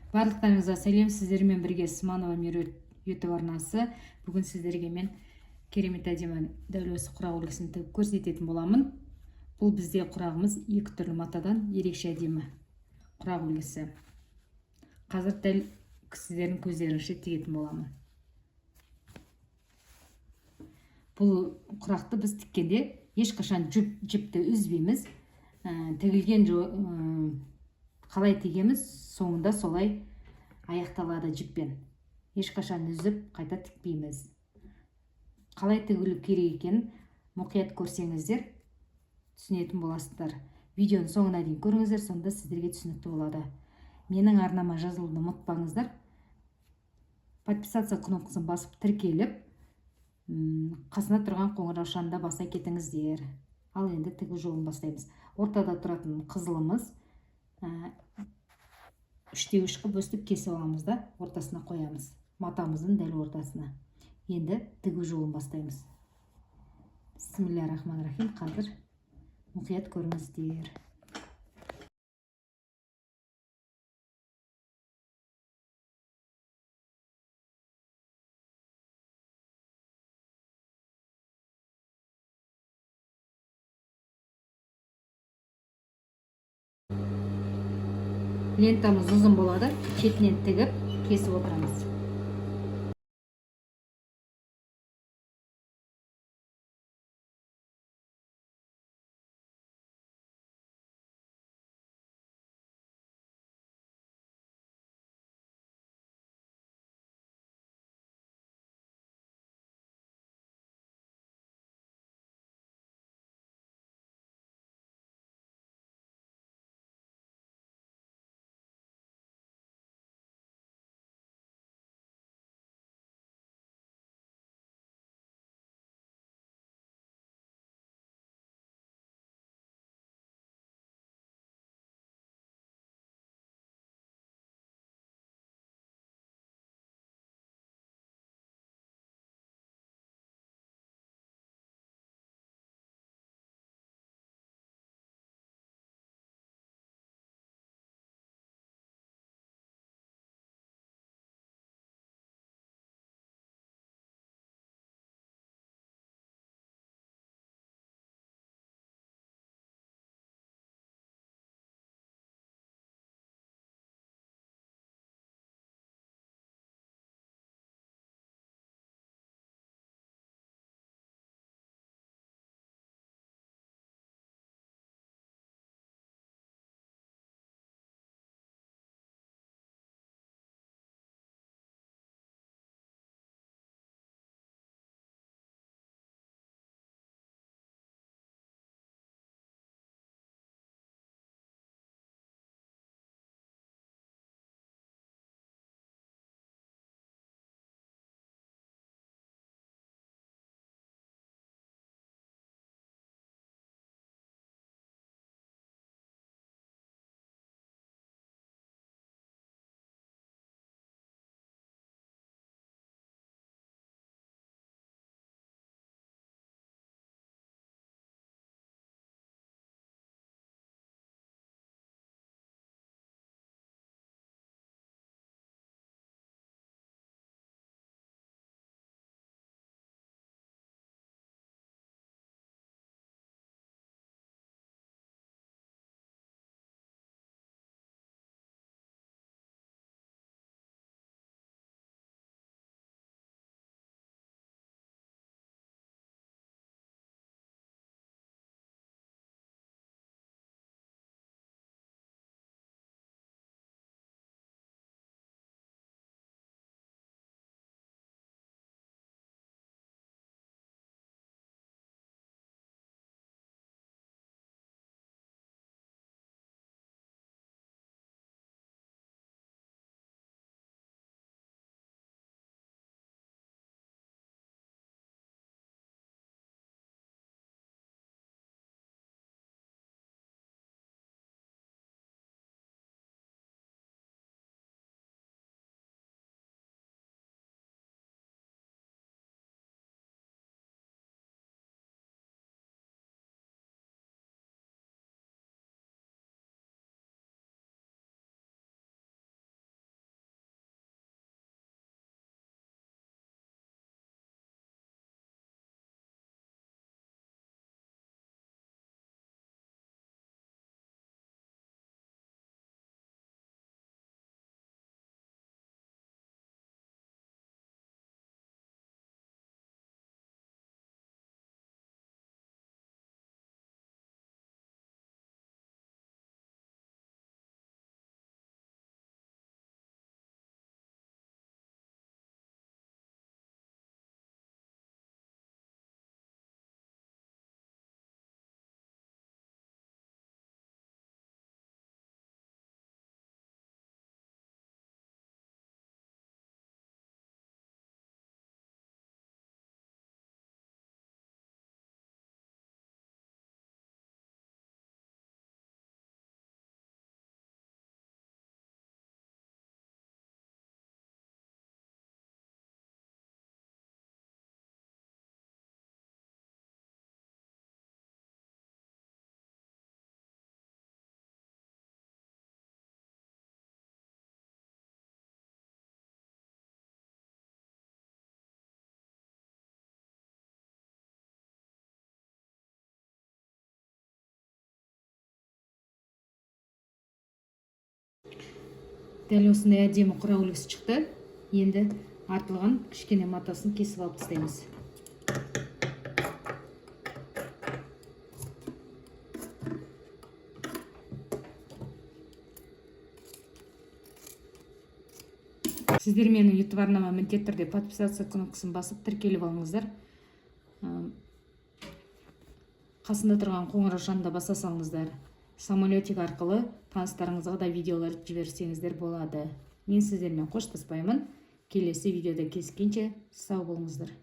Барлықтарыңызға сәлем, сіздермен бірге Сманова Меруерт YouTube арнасы. Бүгін сіздерге мен керемет әдемі дәл осы құрақ үлгісін тігіп көрсететін боламын. Бұл бізде құрағымыз екі түрлі матадан ерекше әдемі құрақ үлгісі. Қазір дәл сіздердің көздеріңізше тігетін боламын. Бұл құрақты біз тіккенде ешқашан жіпті үзбейміз. Тігілген қалай тігеміз, соңында солай аяқталады жіппен. Ешқашан үзіп қайта тікпейміз. Қалай тігілу керек екенін мұқият көрсеңіздер түсінетін боласыздар. Видеоның соңына дейін көріңіздер, сонда сіздерге түсінікті болады. Менің арнама жазылуды ұмытпаңыздар. Подписаться кнопкасын басып тіркеліп, қасына тұрған қоңыраушаны баса кетіңіздер. Ал енді тігу жолын бастаймыз. Ортада тұратын қызылымыз 3/3 қылып өстіп кесіп аламыз да, ортасына қоямыз. Матамыздың дәл ортасына. Енді тігу жолын бастаймыз. Бисмиллахир-рахманир-рахим. Қазір мұқият көріңіздер. Лентамыз ұзын болады, шетінен тігіп кесіп отырамыз. Дәл осындай әдемі құрақ үлгісі шықты. Енді артылған кішкене матасын кесіп алып тастаймыз. Сіздер менің YouTube арнама міндетті түрде подписаться кнопкасын басып тіркеліп алыңыздар. Қасында тұрған қоңырау шанын да баса салыңыздар. Самолетик арқылы таныстарыңызға да видеолар жіберсеңіздер болады. Мен сіздермен қоштаспаймын. Келесі видеода кездескенше сау болыңыздар.